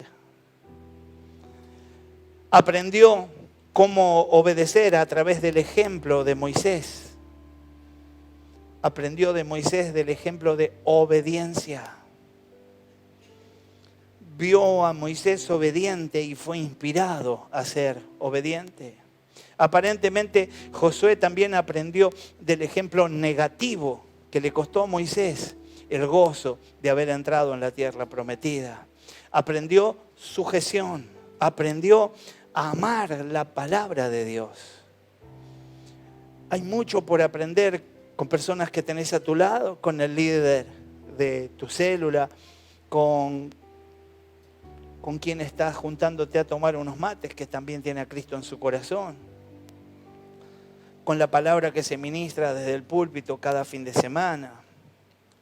Aprendió cómo obedecer a través del ejemplo de Moisés. Aprendió de Moisés del ejemplo de obediencia. Vio a Moisés obediente y fue inspirado a ser obediente. Aparentemente Josué también aprendió del ejemplo negativo que le costó a Moisés el gozo de haber entrado en la tierra prometida. Aprendió sujeción, aprendió a amar la palabra de Dios. Hay mucho por aprender con personas que tenés a tu lado, con el líder de tu célula, con quien estás juntándote a tomar unos mates, que también tiene a Cristo en su corazón, con la palabra que se ministra desde el púlpito cada fin de semana,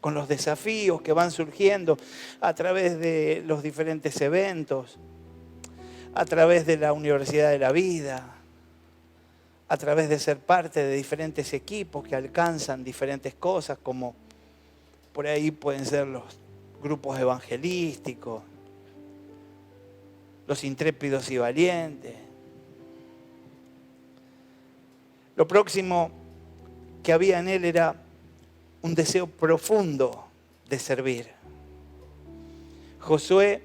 con los desafíos que van surgiendo a través de los diferentes eventos, a través de la Universidad de la Vida, a través de ser parte de diferentes equipos que alcanzan diferentes cosas, como por ahí pueden ser los grupos evangelísticos, los intrépidos y valientes. Lo próximo que había en él era un deseo profundo de servir. Josué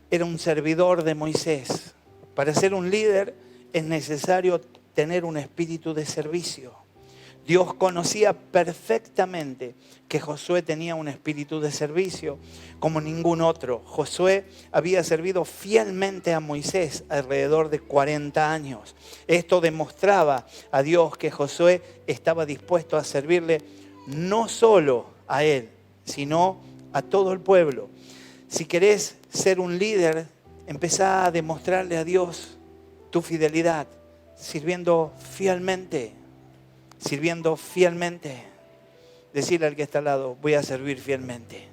era un servidor de Moisés. Para ser un líder es necesario tener un espíritu de servicio. Dios conocía perfectamente que Josué tenía un espíritu de servicio como ningún otro. Josué había servido fielmente a Moisés alrededor de 40 años. Esto demostraba a Dios que Josué estaba dispuesto a servirle no solo a él, sino a todo el pueblo. Si querés ser un líder, empezá a demostrarle a Dios tu fidelidad. Sirviendo fielmente. Decirle al que está al lado, voy a servir fielmente.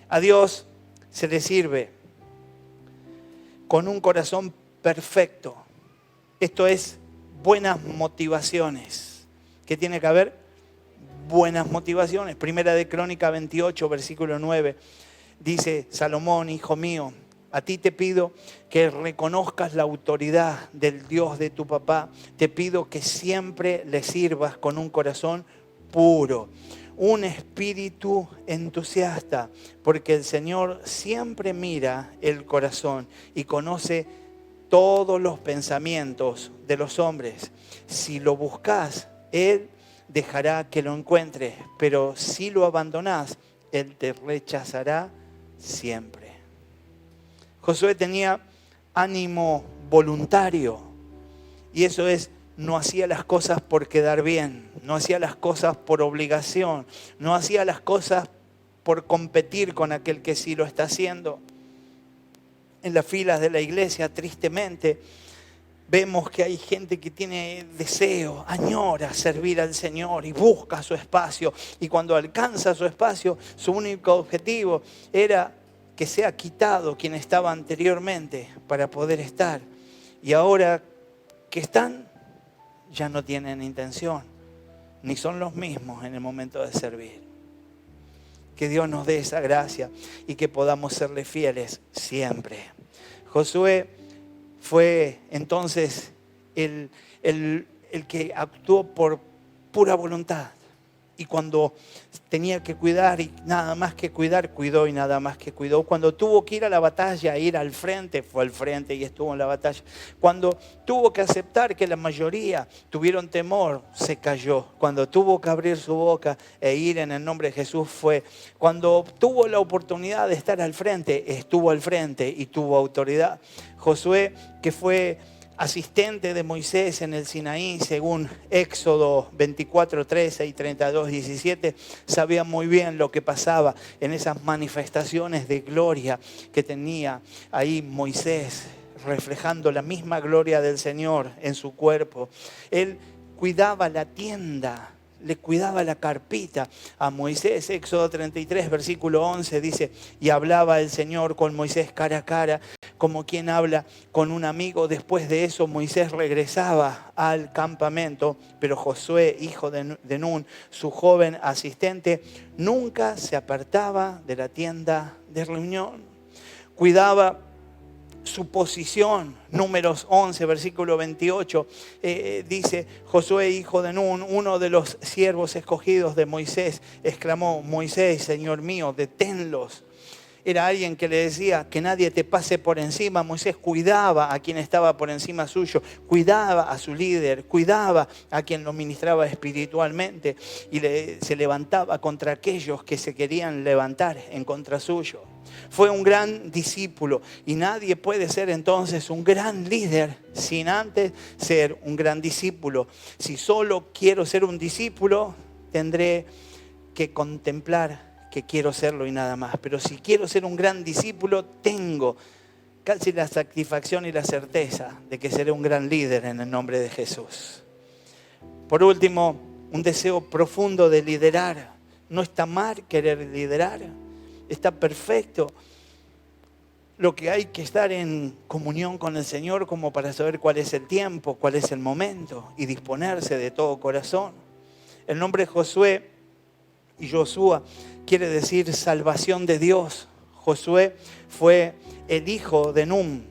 A Dios se le sirve con un corazón perfecto. Esto es buenas motivaciones. ¿Qué tiene que haber? Buenas motivaciones. Primera de Crónica 28, versículo 9. Dice Salomón, hijo mío, a ti te pido que reconozcas la autoridad del Dios de tu papá. Te pido que siempre le sirvas con un corazón puro, un espíritu entusiasta, porque el Señor siempre mira el corazón y conoce todos los pensamientos de los hombres. Si lo buscas, Él dejará que lo encuentres, pero si lo abandonás, Él te rechazará siempre. Josué tenía ánimo voluntario y eso es, no hacía las cosas por quedar bien, no hacía las cosas por obligación, no hacía las cosas por competir con aquel que sí lo está haciendo. En las filas de la iglesia, tristemente, vemos que hay gente que tiene deseo, añora servir al Señor y busca su espacio. Y cuando alcanza su espacio, su único objetivo era que sea quitado quien estaba anteriormente para poder estar. Y ahora que están, ya no tienen intención, ni son los mismos en el momento de servir. Que Dios nos dé esa gracia y que podamos serle fieles siempre. Josué fue entonces el que actuó por pura voluntad. Y cuando tenía que cuidar y nada más que cuidar, cuidó y nada más que cuidó. Cuando tuvo que ir a la batalla, ir al frente, fue al frente y estuvo en la batalla. Cuando tuvo que aceptar que la mayoría tuvieron temor, se cayó. Cuando tuvo que abrir su boca e ir en el nombre de Jesús, fue. Cuando tuvo la oportunidad de estar al frente, estuvo al frente y tuvo autoridad. Josué, que fue asistente de Moisés en el Sinaí, según Éxodo 24, 13 y 32, 17, sabía muy bien lo que pasaba en esas manifestaciones de gloria que tenía ahí Moisés, reflejando la misma gloria del Señor en su cuerpo. Él cuidaba la tienda, le cuidaba la carpita a Moisés. Éxodo 33, versículo 11 dice: y hablaba el Señor con Moisés cara a cara, como quien habla con un amigo. Después de eso Moisés regresaba al campamento, pero Josué, hijo de Nun, su joven asistente, nunca se apartaba de la tienda de reunión. Cuidaba su posición. Números 11, versículo 28, dice: Josué, hijo de Nun, uno de los siervos escogidos de Moisés, exclamó: Moisés, Señor mío, deténlos. Era alguien que le decía que nadie te pase por encima. Moisés cuidaba a quien estaba por encima suyo, cuidaba a su líder, cuidaba a quien lo ministraba espiritualmente y se levantaba contra aquellos que se querían levantar en contra suyo. Fue un gran discípulo y nadie puede ser entonces un gran líder sin antes ser un gran discípulo. Si solo quiero ser un discípulo, tendré que contemplar que quiero serlo y nada más. Pero si quiero ser un gran discípulo, tengo casi la satisfacción y la certeza de que seré un gran líder en el nombre de Jesús. Por último, un deseo profundo de liderar. No está mal querer liderar, está perfecto. Lo que hay que estar en comunión con el Señor como para saber cuál es el tiempo, cuál es el momento y disponerse de todo corazón. El nombre de Josué y Josué quiere decir salvación de Dios. Josué fue el hijo de Nun,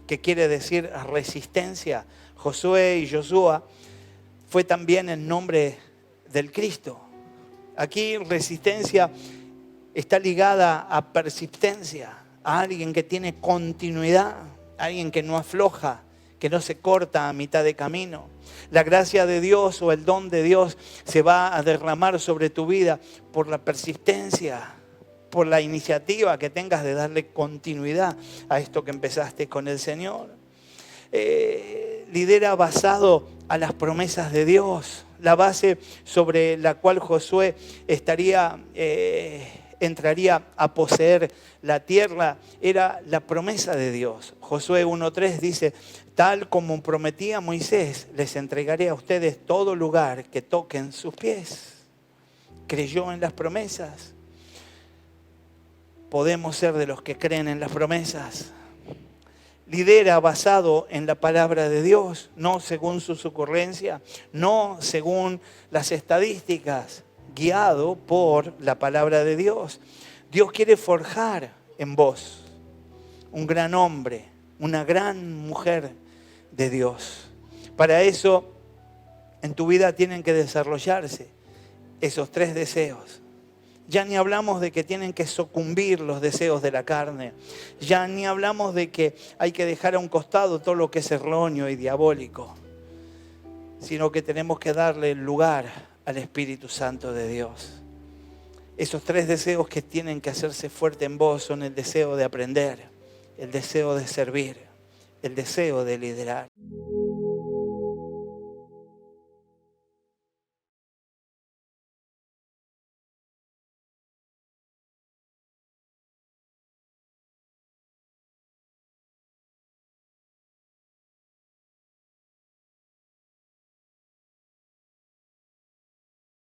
que quiere decir resistencia. Josué y Josué fue también el nombre del Cristo. Aquí resistencia está ligada a persistencia, a alguien que tiene continuidad, a alguien que no afloja, que no se corta a mitad de camino. La gracia de Dios o el don de Dios se va a derramar sobre tu vida por la persistencia, por la iniciativa que tengas de darle continuidad a esto que empezaste con el Señor. Lidera basado a las promesas de Dios. La base sobre la cual Josué entraría a poseer la tierra era la promesa de Dios. Josué 1:3 dice: tal como prometía Moisés, les entregaré a ustedes todo lugar que toquen sus pies. Creyó en las promesas. Podemos ser de los que creen en las promesas. Lidera basado en la palabra de Dios, no según sus ocurrencias, no según las estadísticas, guiado por la palabra de Dios. Dios quiere forjar en vos un gran hombre, una gran mujer de Dios. Para eso, en tu vida tienen que desarrollarse esos 3 deseos. Ya ni hablamos de que tienen que sucumbir los deseos de la carne. Ya ni hablamos de que hay que dejar a un costado todo lo que es erróneo y diabólico. Sino que tenemos que darle lugar al Espíritu Santo de Dios. Esos 3 deseos que tienen que hacerse fuerte en vos son el deseo de aprender, el deseo de servir, el deseo de liderar.